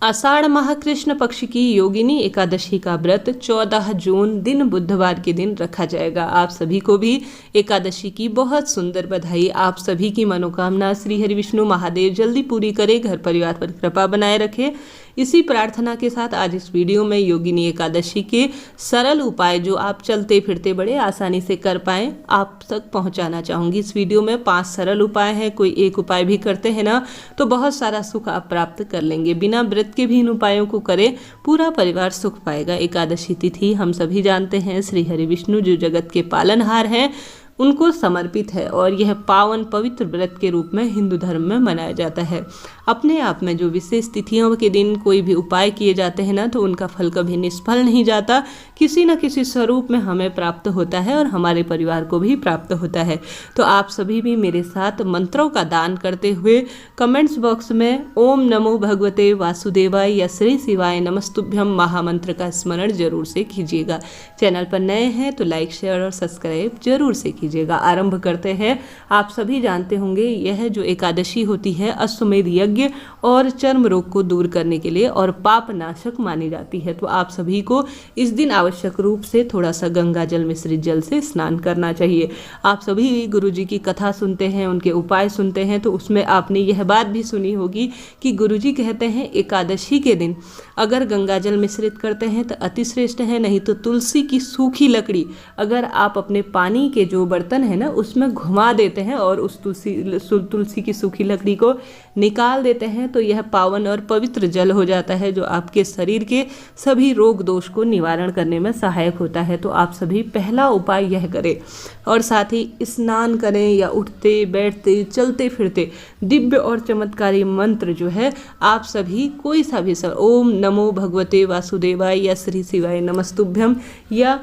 आषाढ़ माह कृष्ण पक्ष की योगिनी एकादशी का व्रत 14 जून दिन बुधवार के दिन रखा जाएगा। आप सभी को भी एकादशी की बहुत सुंदर बधाई। आप सभी की मनोकामना श्री हरि विष्णु महादेव जल्दी पूरी करे, घर परिवार पर कृपा बनाए रखे। इसी प्रार्थना के साथ आज इस वीडियो में योगिनी एकादशी के सरल उपाय जो आप चलते फिरते बड़े आसानी से कर पाएं आप तक पहुंचाना चाहूँगी। इस वीडियो में 5 सरल उपाय हैं। कोई एक उपाय भी करते हैं ना तो बहुत सारा सुख आप प्राप्त कर लेंगे। बिना व्रत के भी इन उपायों को करें, पूरा परिवार सुख पाएगा। एकादशी तिथि हम सभी जानते हैं श्री हरि विष्णु जो जगत के पालनहार हैं उनको समर्पित है और यह पावन पवित्र व्रत के रूप में हिंदू धर्म में मनाया जाता है। अपने आप में जो विशेष तिथियों के दिन कोई भी उपाय किए जाते हैं ना तो उनका फल कभी निष्फल नहीं जाता, किसी न किसी स्वरूप में हमें प्राप्त होता है और हमारे परिवार को भी प्राप्त होता है। तो आप सभी भी मेरे साथ मंत्रों का दान करते हुए कमेंट्स बॉक्स में ओम नमो भगवते वासुदेवाय या श्री शिवाय नमस्तुभ्यम महामंत्र का स्मरण जरूर से कीजिएगा। चैनल पर नए हैं तो लाइक शेयर और सब्सक्राइब जरूर से कीजिएगा। आरंभ करते हैं। आप सभी जानते होंगे यह जो एकादशी होती है अश्वमेध यज्ञ और चर्म रोग को दूर करने के लिए और पाप नाशक मानी जाती है। तो आप सभी को इस दिन आवश्यक रूप से थोड़ा सा गंगा जल मिश्रित जल से स्नान करना चाहिए। आप सभी गुरुजी की कथा सुनते हैं, उनके उपाय सुनते हैं तो उसमें आपने यह बात भी सुनी होगी कि गुरुजी कहते हैं एकादशी के दिन अगर गंगा जल मिश्रित करते हैं तो अतिश्रेष्ठ है, नहीं तो तुलसी की सूखी लकड़ी अगर आप अपने पानी के जो बर्तन है ना उसमें घुमा देते हैं और उस तुलसी की सूखी लकड़ी को निकाल देते हैं तो यह पावन और पवित्र जल हो जाता है जो आपके शरीर के सभी रोग दोष को निवारण करने में सहायक होता है। तो आप सभी पहला उपाय यह करें और साथ ही स्नान करें या उठते बैठते चलते फिरते दिव्य और चमत्कारी मंत्र जो है आप सभी कोई सा भी ओम नमो भगवते वासुदेवाय या श्री शिवाय नमस्तुभ्यम या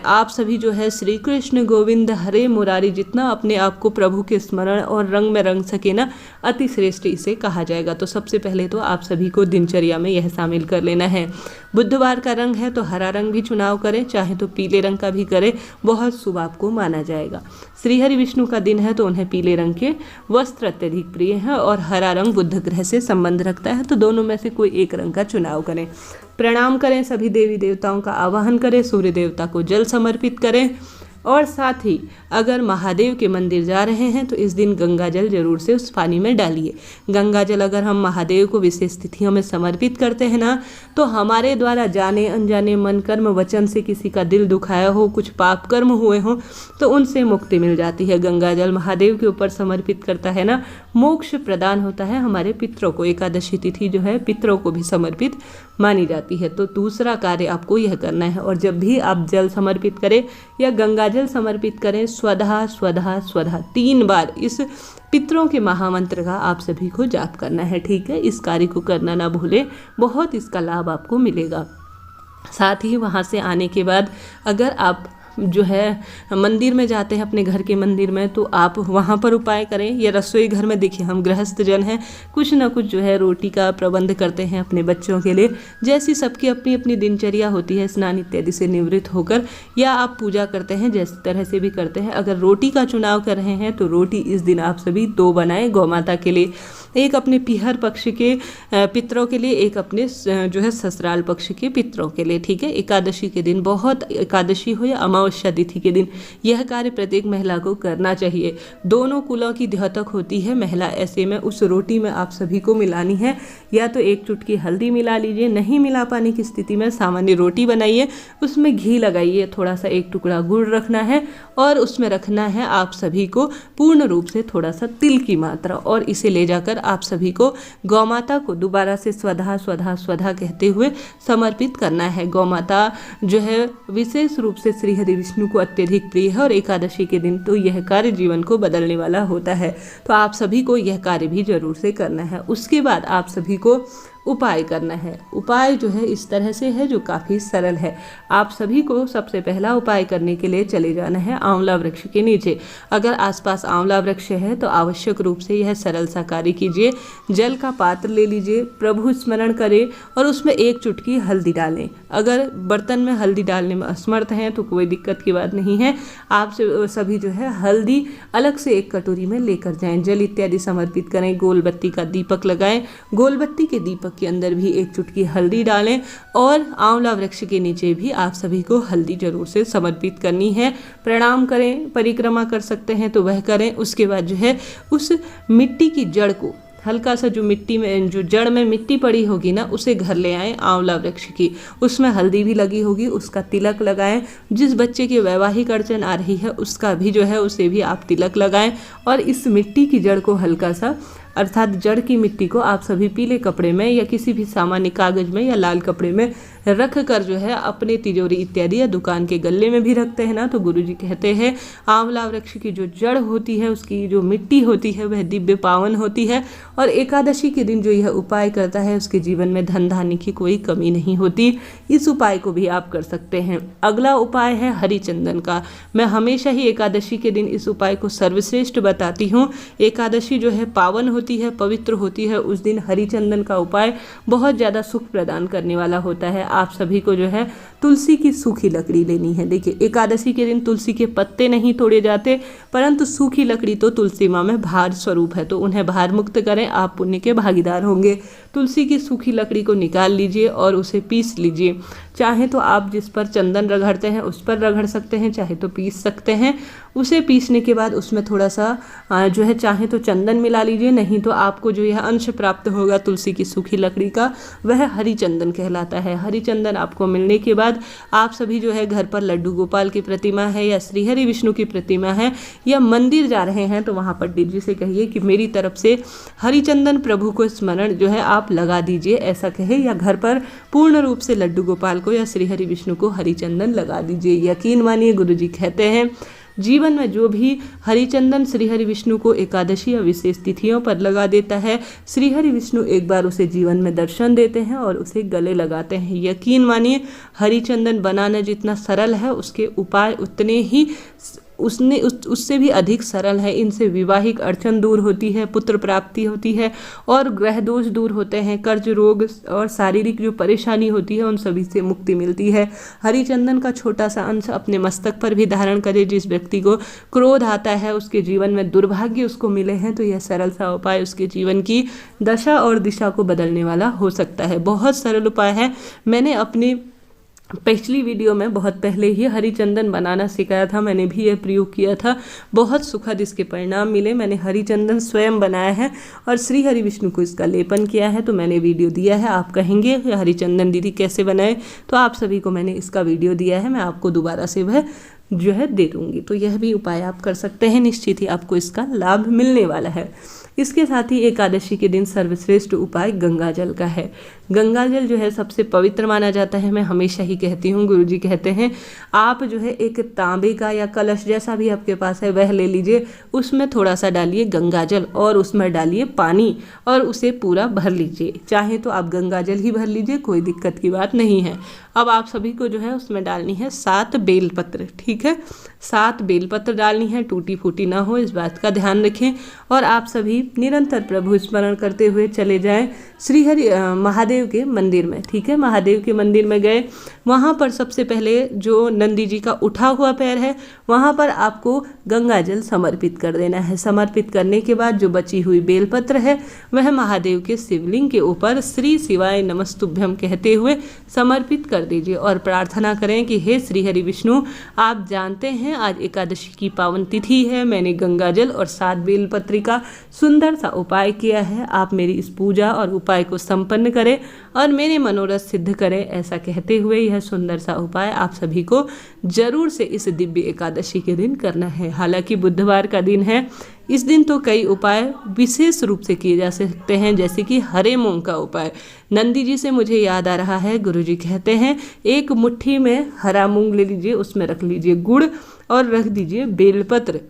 आप सभी जो है श्री कृष्ण गोविंद हरे मुरारी जितना अपने आप को प्रभु के स्मरण और रंग में रंग सके ना अति श्रेष्ठ इसे कहा जाएगा। तो सबसे पहले तो आप सभी को दिनचर्या में यह शामिल कर लेना है। बुधवार का रंग है तो हरा रंग भी चुनाव करें, चाहे तो पीले रंग का भी करें, बहुत शुभ आपको माना जाएगा। श्री हरि विष्णु का दिन है तो उन्हें पीले रंग के वस्त्र अत्यधिक प्रिय है और हरा रंग बुध ग्रह से संबंध रखता है तो दोनों में से कोई एक रंग का चुनाव करें। प्रणाम करें, सभी देवी देवताओं का आवाहन करें, सूर्य देवता को जल समर्पित करें और साथ ही अगर महादेव के मंदिर जा रहे हैं तो इस दिन गंगा जल जरूर से उस पानी में डालिए। गंगा जल अगर हम महादेव को विशेष तिथियों में समर्पित करते हैं ना तो हमारे द्वारा जाने अनजाने मन कर्म वचन से किसी का दिल दुखाया हो, कुछ पाप कर्म हुए हों तो उनसे मुक्ति मिल जाती है। गंगा जल महादेव के ऊपर समर्पित करता है ना मोक्ष प्रदान होता है हमारे पितरों को। एकादशी तिथि जो है पितरों को भी समर्पित मानी जाती है। तो दूसरा कार्य आपको यह करना है और जब भी आप जल समर्पित करें या गंगा जल समर्पित करें स्वधा स्वधा स्वधा 3 बार इस पितरों के महामंत्र का आप सभी को जाप करना है। ठीक है, इस कार्य को करना ना भूलें, बहुत इसका लाभ आपको मिलेगा। साथ ही वहाँ से आने के बाद अगर आप जो है मंदिर में जाते हैं अपने घर के मंदिर में तो आप वहाँ पर उपाय करें या रसोई घर में। देखिए हम गृहस्थ जन हैं, कुछ ना कुछ जो है रोटी का प्रबंध करते हैं अपने बच्चों के लिए। जैसी सबकी अपनी अपनी दिनचर्या होती है स्नान इत्यादि से निवृत्त होकर या आप पूजा करते हैं जिस तरह से भी करते हैं। अगर रोटी का चुनाव कर रहे हैं तो रोटी इस दिन आप सभी 2 बनाएं गौ माता के लिए, एक अपने पीहर पक्ष के पितरों के लिए, एक अपने जो है ससुराल पक्ष के पितरों के लिए। ठीक है, एकादशी के दिन बहुत एकादशी हो या अमावस्या तिथि के दिन यह कार्य प्रत्येक महिला को करना चाहिए। दोनों कुलों की द्योतक होती है महिला, ऐसे में उस रोटी में आप सभी को मिलानी है या तो 1 चुटकी हल्दी मिला लीजिए, नहीं मिला पाने की स्थिति में सामान्य रोटी बनाइए, उसमें घी लगाइए, थोड़ा सा 1 टुकड़ा गुड़ रखना है और उसमें रखना है आप सभी को पूर्ण रूप से थोड़ा सा तिल की मात्रा और इसे ले जाकर आप सभी को गौ माता को दोबारा से स्वधा स्वधा स्वधा कहते हुए समर्पित करना है। गौ माता जो है विशेष रूप से श्री हरि विष्णु को अत्यधिक प्रिय है और एकादशी के दिन तो यह कार्य जीवन को बदलने वाला होता है। तो आप सभी को यह कार्य भी जरूर से करना है। उसके बाद आप सभी को उपाय करना है। उपाय जो है इस तरह से है जो काफ़ी सरल है। आप सभी को सबसे पहला उपाय करने के लिए चले जाना है आंवला वृक्ष के नीचे। अगर आसपास आंवला वृक्ष है तो आवश्यक रूप से यह सरल सा कार्य कीजिए। जल का पात्र ले लीजिए, प्रभु स्मरण करें और उसमें 1 चुटकी हल्दी डालें। अगर बर्तन में हल्दी डालने में असमर्थ हैं तो कोई दिक्कत की बात नहीं है, आप सभी जो है हल्दी अलग से 1 कटोरी में लेकर जाएं। जल इत्यादि समर्पित करें, गोल बत्ती का दीपक लगाएं। गोल बत्ती के दीपक दीपक के अंदर भी एक चुटकी हल्दी डालें और आंवला वृक्ष के नीचे भी आप सभी को हल्दी जरूर से समर्पित करनी है। प्रणाम करें, परिक्रमा कर सकते हैं तो वह करें। उसके बाद जो है उस मिट्टी की जड़ को हल्का सा, जो मिट्टी में, जो जड़ में मिट्टी पड़ी होगी ना, उसे घर ले आएँ आंवला वृक्ष की, उसमें हल्दी भी लगी होगी, उसका तिलक लगाएं। जिस बच्चे की वैवाहिक अड़चन आ रही है उसका भी जो है उसे भी आप तिलक लगाएं और इस मिट्टी की जड़ को हल्का सा, अर्थात जड़ की मिट्टी को आप सभी पीले कपड़े में या किसी भी सामान्य कागज में या लाल कपड़े में रख कर जो है अपने तिजोरी इत्यादि या दुकान के गल्ले में भी रखते हैं ना, तो गुरुजी कहते हैं आंवला वृक्ष की जो जड़ होती है, उसकी जो मिट्टी होती है वह दिव्य पावन होती है और एकादशी के दिन जो यह उपाय करता है उसके जीवन में धन धान्य की कोई कमी नहीं होती। इस उपाय को भी आप कर सकते हैं। अगला उपाय है हरिचंदन का। मैं हमेशा ही एकादशी के दिन इस उपाय को सर्वश्रेष्ठ बताती हूँ। एकादशी जो है पावन होती है, पवित्र होती है। उस दिन हरिचंदन का उपाय बहुत ज़्यादा सुख प्रदान करने वाला होता है। आप सभी को जो है तुलसी की सूखी लकड़ी लेनी है। देखिए, एकादशी के दिन तुलसी के पत्ते नहीं तोड़े जाते, परंतु सूखी लकड़ी तो तुलसी माँ में भार स्वरूप है, तो उन्हें भार मुक्त करें, आप पुण्य के भागीदार होंगे। तुलसी की सूखी लकड़ी को निकाल लीजिए और उसे पीस लीजिए। चाहे तो आप जिस पर चंदन रगड़ते हैं उस पर रगड़ सकते हैं, चाहे तो पीस सकते हैं। उसे पीसने के बाद उसमें थोड़ा सा जो है चाहे तो चंदन मिला लीजिए, नहीं तो आपको जो यह अंश प्राप्त होगा तुलसी की सूखी लकड़ी का वह हरिचंदन कहलाता है। हरिचंदन आपको मिलने के बाद आप सभी जो है घर पर लड्डू गोपाल की प्रतिमा है या श्रीहरि विष्णु की प्रतिमा है या मंदिर जा रहे हैं तो वहाँ पंडित जी से कहिए कि मेरी तरफ से हरिचंदन प्रभु को स्मरण जो है आप लगा दीजिए, ऐसा कहे, या घर पर पूर्ण रूप से लड्डू गोपाल को या श्रीहरि विष्णु को हरिचंदन लगा दीजिए। यकीन मानिए, गुरुजी कहते हैं जीवन में जो भी हरिचंदन श्रीहरि विष्णु को एकादशी या विशेष तिथियों पर लगा देता है, श्रीहरि विष्णु एक बार उसे जीवन में दर्शन देते हैं और उसे गले लगाते हैं। यकीन मानिए, हरिचंदन बनाना जितना सरल है उसके उपाय उतने ही उससे भी अधिक सरल है। इनसे विवाहिक अड़चन दूर होती है, पुत्र प्राप्ति होती है और ग्रह दोष दूर होते हैं, कर्ज रोग और शारीरिक जो परेशानी होती है उन सभी से मुक्ति मिलती है। हरिचंदन का छोटा सा अंश अपने मस्तक पर भी धारण करें। जिस व्यक्ति को क्रोध आता है, उसके जीवन में दुर्भाग्य उसको मिले हैं, तो यह सरल सा उपाय उसके जीवन की दशा और दिशा को बदलने वाला हो सकता है। बहुत सरल उपाय है। मैंने अपनी पिछली वीडियो में बहुत पहले ही हरिचंदन बनाना सिखाया था, मैंने भी यह प्रयोग किया था, बहुत सुखद इसके परिणाम मिले। मैंने हरिचंदन स्वयं बनाया है और श्री हरि विष्णु को इसका लेपन किया है, तो मैंने वीडियो दिया है। आप कहेंगे हरिचंदन दीदी कैसे बनाए, तो आप सभी को मैंने इसका वीडियो दिया है, मैं आपको दोबारा से वह जो है दे दूँगी। तो यह भी उपाय आप कर सकते हैं, निश्चित ही आपको इसका लाभ मिलने वाला है। इसके साथ ही एकादशी के दिन सर्वश्रेष्ठ उपाय गंगा जल का है। गंगा जल जो है सबसे पवित्र माना जाता है। मैं हमेशा ही कहती हूँ, गुरुजी कहते हैं आप जो है एक तांबे का या कलश जैसा भी आपके पास है वह ले लीजिए, उसमें थोड़ा सा डालिए गंगा जल और उसमें डालिए पानी और उसे पूरा भर लीजिए। चाहे तो आप गंगा जल ही भर लीजिए, कोई दिक्कत की बात नहीं है। अब आप सभी को जो है उसमें डालनी है 7 बेलपत्र, ठीक है, 7 बेलपत्र डालनी है, टूटी फूटी ना हो, इस बात का ध्यान रखें। और आप सभी निरंतर प्रभु स्मरण करते हुए चले जाएं श्रीहरि महादेव के मंदिर में, ठीक है। महादेव के मंदिर में गए, वहाँ पर सबसे पहले जो नंदी जी का उठा हुआ पैर है वहाँ पर आपको गंगा जल समर्पित कर देना है। समर्पित करने के बाद जो बची हुई बेलपत्र है वह महादेव के शिवलिंग के ऊपर श्री शिवाय नमस्तुभ्यम कहते हुए समर्पित कर दीजिए और प्रार्थना करें कि हे श्री हरि विष्णु, आप जानते हैं आज एकादशी की पावन तिथि है, मैंने गंगा जल और 7 बेलपत्री का सुंदर सा उपाय किया है, आप मेरी इस पूजा और उपाय को संपन्न करें और मेरे मनोरथ सिद्ध करें। ऐसा कहते हुए यह सुंदर सा उपाय आप सभी को जरूर से इस दिव्य एकादशी के दिन करना है। हालांकि बुधवार का दिन है, इस दिन तो कई उपाय विशेष रूप से किए जा सकते हैं, जैसे कि हरे मूंग का उपाय। नंदी जी से मुझे याद आ रहा है, गुरुजी कहते हैं एक मुट्ठी में हरा मूंग ले लीजिए, उसमें रख लीजिए गुड़ और रख दीजिए बेलपत्र,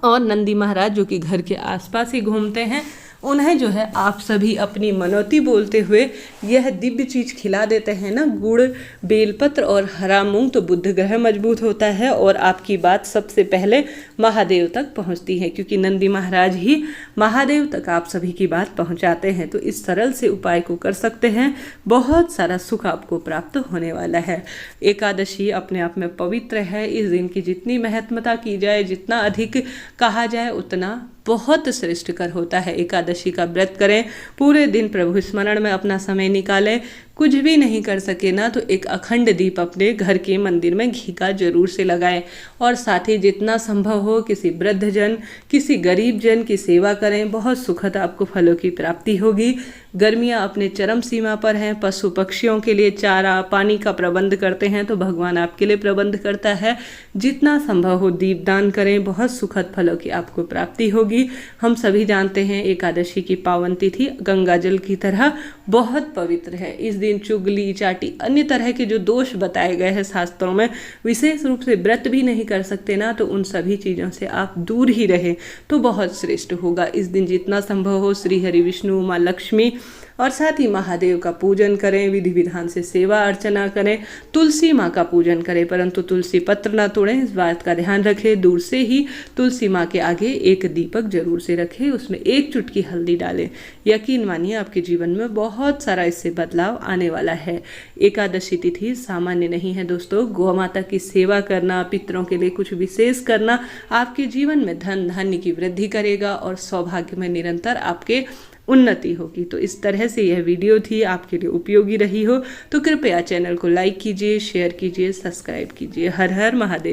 और नंदी महाराज जो कि घर के आसपास ही घूमते हैं उन्हें जो है आप सभी अपनी मनौती बोलते हुए यह दिव्य चीज़ खिला देते हैं ना, गुड़, बेलपत्र और हरा मूंग, तो बुध ग्रह मजबूत होता है और आपकी बात सबसे पहले महादेव तक पहुंचती है, क्योंकि नंदी महाराज ही महादेव तक आप सभी की बात पहुंचाते हैं। तो इस सरल से उपाय को कर सकते हैं, बहुत सारा सुख आपको प्राप्त होने वाला है। एकादशी अपने आप में पवित्र है, इस दिन की जितनी महत्वता की जाए, जितना अधिक कहा जाए उतना बहुत श्रेष्ठकर होता है। एकादशी का व्रत करें, पूरे दिन प्रभु स्मरण में अपना समय निकालें। कुछ भी नहीं कर सके ना तो एक अखंड दीप अपने घर के मंदिर में घी का जरूर से लगाएं, और साथ ही जितना संभव हो किसी वृद्धजन, किसी गरीब जन की सेवा करें। बहुत सुखद आपको फलों की प्राप्ति होगी। गर्मियाँ अपने चरम सीमा पर हैं, पशु पक्षियों के लिए चारा पानी का प्रबंध करते हैं तो भगवान आपके लिए प्रबंध करता है। जितना संभव हो दीपदान करें, बहुत सुखद फलों की आपको प्राप्ति होगी। हम सभी जानते हैं एकादशी की पावन तिथि गंगा जल की तरह बहुत पवित्र है। इस दिन चुगली चाटी अन्य तरह के जो दोष बताए गए हैं शास्त्रों में, विशेष रूप से व्रत भी नहीं कर सकते ना, तो उन सभी चीज़ों से आप दूर ही रहें तो बहुत श्रेष्ठ होगा। इस दिन जितना संभव हो श्री हरि विष्णु माँ लक्ष्मी और साथ ही महादेव का पूजन करें, विधि विधान से सेवा अर्चना करें, तुलसी माँ का पूजन करें, परंतु तुलसी पत्र ना तोड़ें, इस बात का ध्यान रखें। दूर से ही तुलसी माँ के आगे एक दीपक जरूर से रखें, उसमें एक चुटकी हल्दी डालें। यकीन मानिए आपके जीवन में बहुत सारा इससे बदलाव आने वाला है। एकादशी तिथि सामान्य नहीं है दोस्तों। गौ माता की सेवा करना, पितरों के लिए कुछ विशेष करना आपके जीवन में धन धान्य की वृद्धि करेगा और सौभाग्य में निरंतर आपके उन्नति होगी। तो इस तरह से यह वीडियो थी, आपके लिए उपयोगी रही हो तो कृपया चैनल को लाइक कीजिए, शेयर कीजिए, सब्सक्राइब कीजिए। हर हर महादेव।